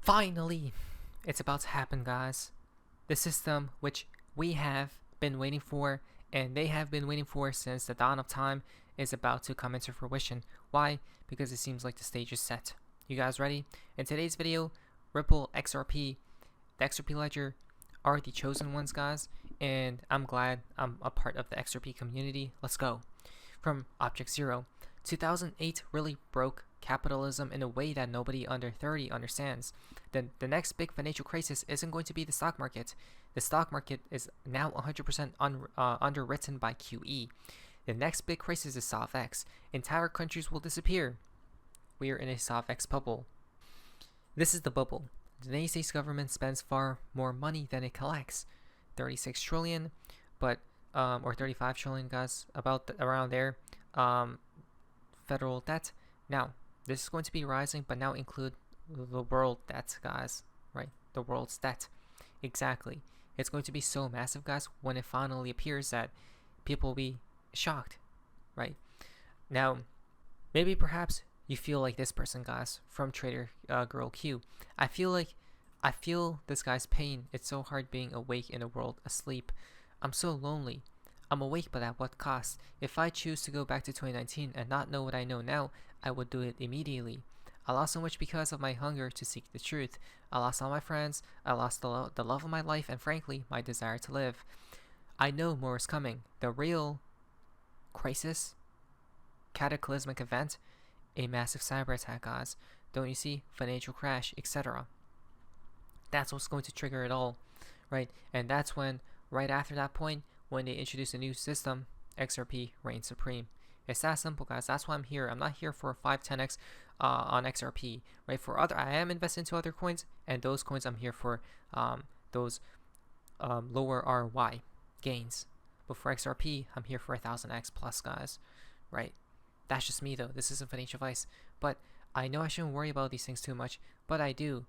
Finally, it's about to happen, guys. The system which we have been waiting for and they have been waiting for since the dawn of time is about to come into fruition. Why? Because it seems like the stage is set. You guys ready? In today's video, Ripple, XRP, the XRP ledger are the chosen ones, guys, and I'm glad I'm a part of the XRP community. Let's go. From Object Zero, 2008 really broke capitalism in a way that nobody under 30 understands. The next big financial crisis isn't going to be the stock market. The stock market is now 100% underwritten by QE. The next big crisis is SOFX. Entire countries will disappear. We are in a SOFX bubble. This is the bubble. The United States government spends far more money than it collects, 36 trillion, but or 35 trillion, guys, around there. Federal debt. Now, this is going to be rising, but now include the world debt, guys, right? The world's debt. Exactly. It's going to be so massive, guys, when it finally appears that people will be shocked, right? Now, maybe perhaps you feel like this person, guys, from Trader Girl Q. I feel this guy's pain. It's so hard being awake in a world asleep. I'm so lonely. I'm awake, but at what cost? If I choose to go back to 2019 and not know what I know now, I would do it immediately. I lost so much because of my hunger to seek the truth. I lost all my friends, I lost the love of my life, and frankly, my desire to live. I know more is coming. The real crisis, cataclysmic event, a massive cyber attack, guys. Don't you see? Financial crash, etc. That's what's going to trigger it all, right? And that's when, right after that point, when they introduce a new system, XRP reigns supreme. It's that simple, guys. That's why I'm here. I'm not here for a 5-10x on XRP, right? I am invested into other coins, and those coins I'm here for those lower ROI gains. But for XRP, I'm here for 1,000x plus, guys, right? That's just me, though. This isn't financial advice, but I know I shouldn't worry about these things too much, but I do.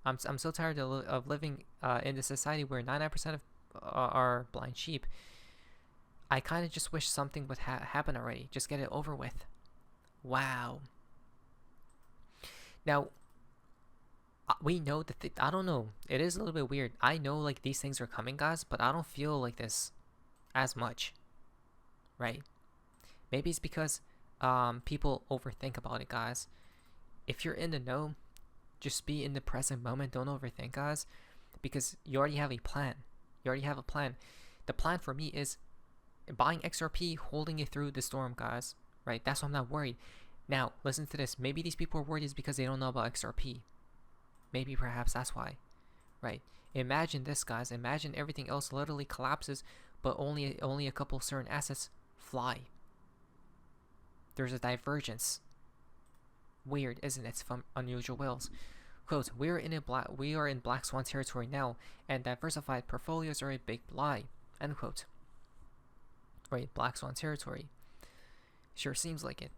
I'm so tired of living in this society where 99% of are blind sheep. I kind of just wish something would happen already. Just get it over with. Wow. Now, we know that I don't know. It is a little bit weird. I know like these things are coming, guys, but I don't feel like this as much, right? Maybe it's because people overthink about it, guys. If you're in the know, just be in the present moment. Don't overthink, guys, because you already have a plan. You already have a plan. The plan for me is buying XRP, holding it through the storm, guys, right? That's why I'm not worried. Now, listen to this. Maybe these people are worried is because they don't know about XRP. Maybe perhaps that's why, right? Imagine this, guys. Imagine everything else literally collapses, but only a couple certain assets fly. There's a divergence. Weird, isn't it? From unusual whales. Quote, we are in black swan territory now, and diversified portfolios are a big lie. End quote. Right, black swan territory. Sure seems like it.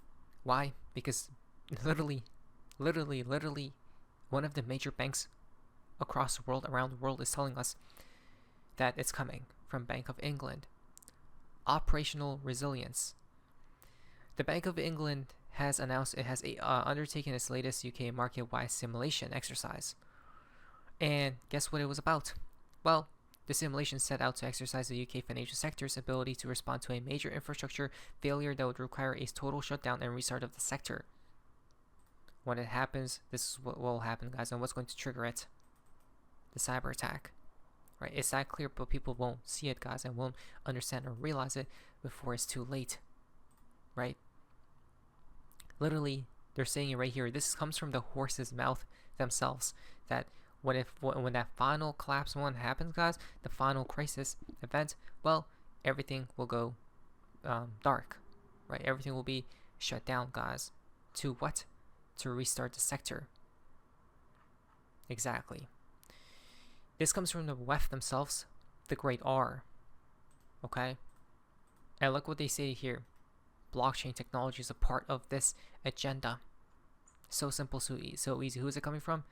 Why? Because literally, one of the major banks across the world, around the world, is telling us that it's coming from Bank of England. Operational resilience. The Bank of England has announced it has undertaken its latest UK market-wide simulation exercise. And guess what it was about? Well, the simulation set out to exercise the UK financial sector's ability to respond to a major infrastructure failure that would require a total shutdown and restart of the sector. When it happens, this is what will happen, guys, and what's going to trigger it? The cyber attack. Right? It's that clear, but people won't see it, guys, and won't understand or realize it before it's too late. Right? Literally, they're saying it right here. This comes from the horse's mouth themselves. That when that final collapse one happens, guys, the final crisis event, well, everything will go dark, right? Everything will be shut down, guys. To what? To restart the sector. Exactly. This comes from the WEF themselves, the Great R. Okay? And look what they say here. Blockchain technology is a part of this agenda. So simple, so easy. Who is it coming from?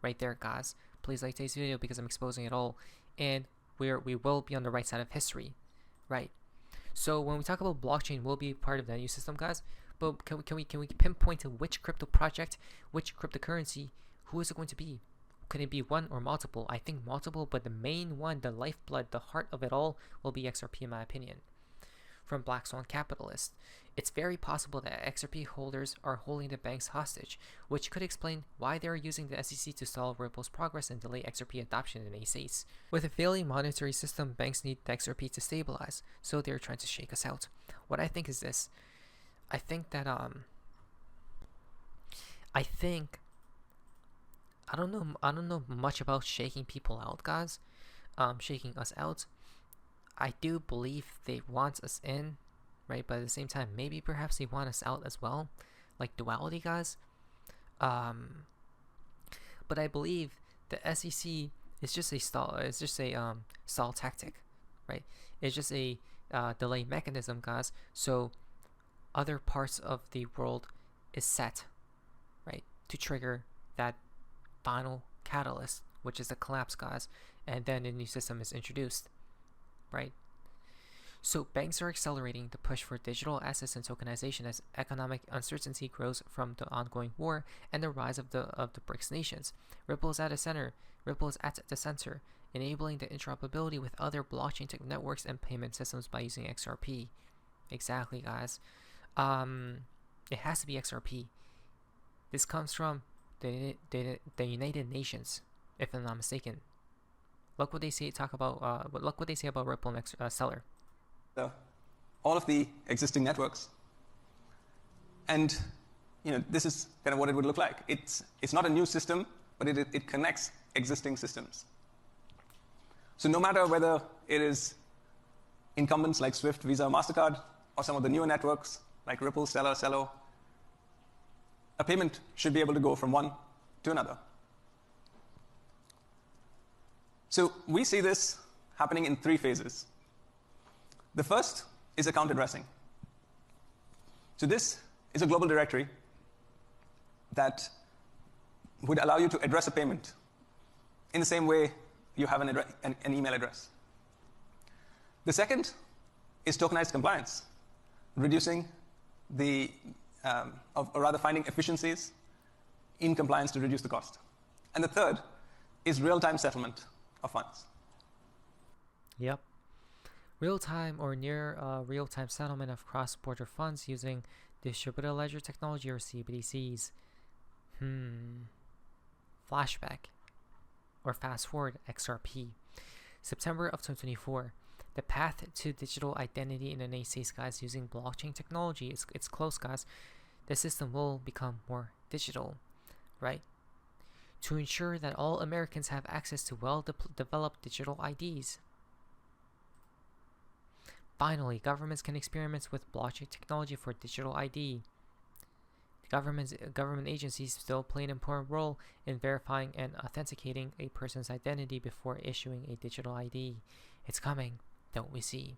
Right there, guys. Please like today's video because I'm exposing it all, and we will be on the right side of history, right? So when we talk about blockchain, we'll be part of the new system, guys. But can we pinpoint to which crypto project, which cryptocurrency, who is it going to be? Could it be one or multiple? I think multiple, but the main one, the lifeblood, the heart of it all, will be XRP in my opinion. From Black Swan Capitalist, it's very possible that XRP holders are holding the banks hostage, which could explain why they are using the SEC to stall Ripple's progress and delay XRP adoption in ACEs. With a failing monetary system, banks need the XRP to stabilize, so they're trying to shake us out. What I think is this. I think that I don't know much about shaking people out, guys. Shaking us out. I do believe they want us in, right? But at the same time, maybe perhaps they want us out as well, like duality, guys. But I believe the SEC is just a stall. It's just a stall tactic, right? It's just a delay mechanism, guys. So other parts of the world is set, right, to trigger that final catalyst, which is the collapse, guys, and then a new system is introduced. Right? So banks are accelerating the push for digital assets and tokenization as economic uncertainty grows from the ongoing war and the rise of the BRICS nations. Ripple is at the center, enabling the interoperability with other blockchain networks and payment systems by using XRP. Exactly, guys. It has to be XRP. This comes from the United Nations, if I'm not mistaken. Look what they say. Look what they say about Ripple and Stellar. All of the existing networks, and this is kind of what it would look like. It's not a new system, but it connects existing systems. So no matter whether it is incumbents like Swift, Visa, Mastercard, or some of the newer networks like Ripple, Stellar, Celo, a payment should be able to go from one to another. So we see this happening in 3 phases. The first is account addressing. So this is a global directory that would allow you to address a payment in the same way you have an email address. The second is tokenized compliance, reducing or rather finding efficiencies in compliance to reduce the cost. And the third is real-time settlement of funds. Yep. Real-time or near real-time settlement of cross-border funds using distributed ledger technology or CBDCs. Flashback or fast forward XRP. September of 2024. The path to digital identity in the United States, guys, using blockchain technology, it's close, guys. The system will become more digital, right? To ensure that all Americans have access to well-developed digital IDs. Finally, governments can experiment with blockchain technology for digital ID. Government agencies still play an important role in verifying and authenticating a person's identity before issuing a digital ID. It's coming, don't we see?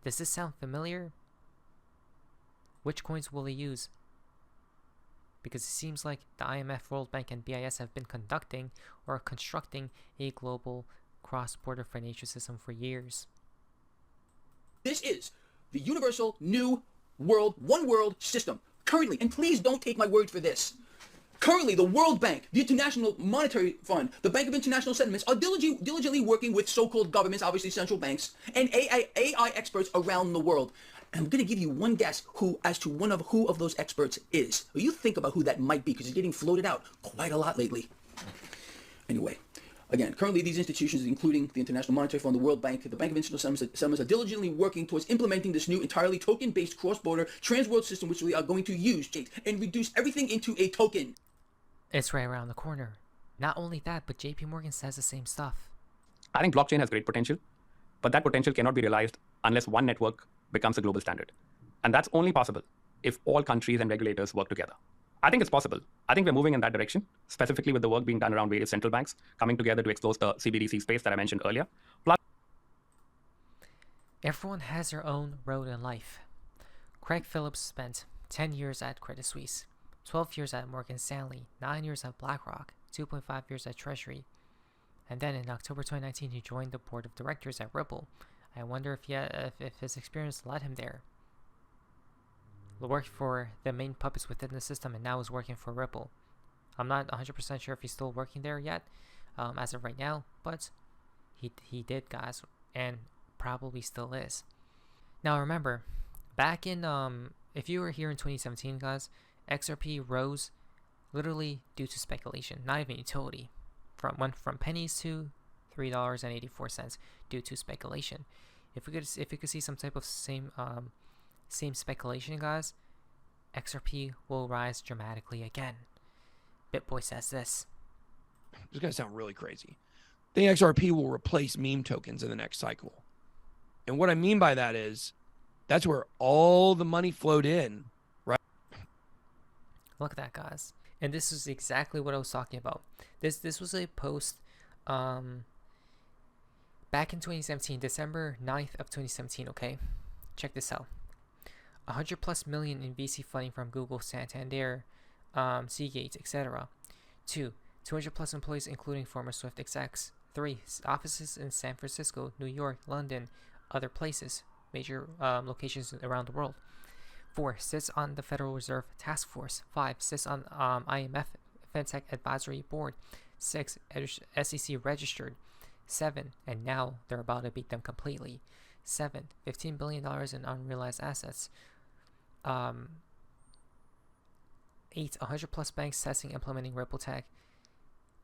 Does this sound familiar? Which coins will they use? Because it seems like the IMF World Bank and BIS have been conducting or constructing a global cross-border financial system for years. This is the universal new world, one world system. Currently, and please don't take my word for this, currently the World Bank, the International Monetary Fund, the Bank of International Settlements are diligently working with so-called governments, obviously central banks, and AI experts around the world. And I'm going to give you one guess who of those experts is. You think about who that might be, because it's getting floated out quite a lot lately. Anyway, again, currently these institutions, including the International Monetary Fund, the World Bank, the Bank of International Settlements, are diligently working towards implementing this new entirely token-based cross-border trans-world system, which we are going to use, Jake, and reduce everything into a token. It's right around the corner. Not only that, but JP Morgan says the same stuff. I think blockchain has great potential, but that potential cannot be realized unless one network becomes a global standard. And that's only possible if all countries and regulators work together. I think it's possible. I think we're moving in that direction, specifically with the work being done around various central banks coming together to explore the CBDC space that I mentioned earlier. Plus, everyone has their own road in life. Craig Phillips spent 10 years at Credit Suisse, 12 years at Morgan Stanley, 9 years at BlackRock, 2.5 years at Treasury. And then in October 2019, he joined the board of directors at Ripple. I wonder if his experience led him there. He worked for the main puppets within the system and now is working for Ripple. I'm not 100% sure if he's still working there yet, as of right now, but he did, guys, and probably still is. Now remember, back in if you were here in 2017, guys, XRP rose literally due to speculation, not even utility. Went from pennies to $3.84 due to speculation. If we could see some type of same speculation, guys, XRP will rise dramatically again. BitBoy says this. It's going to sound really crazy. I think XRP will replace meme tokens in the next cycle. And what I mean by that is that's where all the money flowed in, right? Look at that, guys. And this is exactly what I was talking about. This was a post back in 2017, December 9th of 2017, okay? Check this out. 100+ million in VC funding from Google, Santander, Seagate, etc. 2. 200+ employees, including former Swift execs. 3. Offices in San Francisco, New York, London, other places, major locations around the world. 4. Sits on the Federal Reserve Task Force. 5. Sits on IMF FinTech Advisory Board. 6. SEC registered. 7. And now they're about to beat them completely. 7. $15 billion in unrealized assets. 8. 100+ banks testing, implementing Ripple Tech.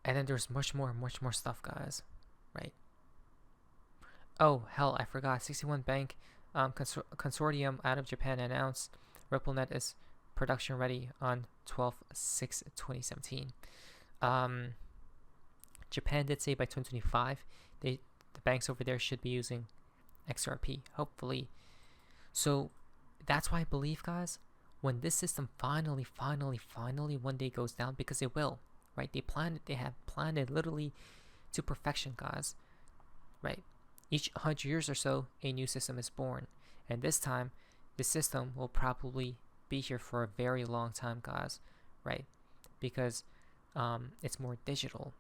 And then there's much more stuff, guys. Right? Oh, hell, I forgot. 61 bank consortium out of Japan announced RippleNet is production ready on 12/6/2017. Japan did say by 2025 the banks over there should be using XRP, hopefully. So that's why I believe, guys, when this system finally one day goes down, because it will, right? They have planned it literally to perfection, guys, right? Each 100 years or so, a new system is born. And this time, the system will probably be here for a very long time, guys, right? Because it's more digital.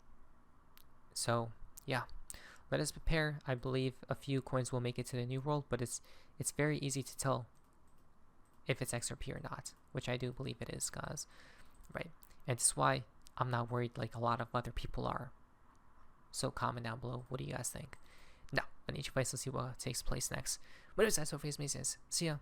So, yeah. Let us prepare. I believe a few coins will make it to the new world, but it's very easy to tell if it's XRP or not, which I do believe it is, guys, right? And that's why I'm not worried like a lot of other people are. So comment down below. What do you guys think? Now, on each place, let's see what takes place next. But it was SO Face Masons. See ya.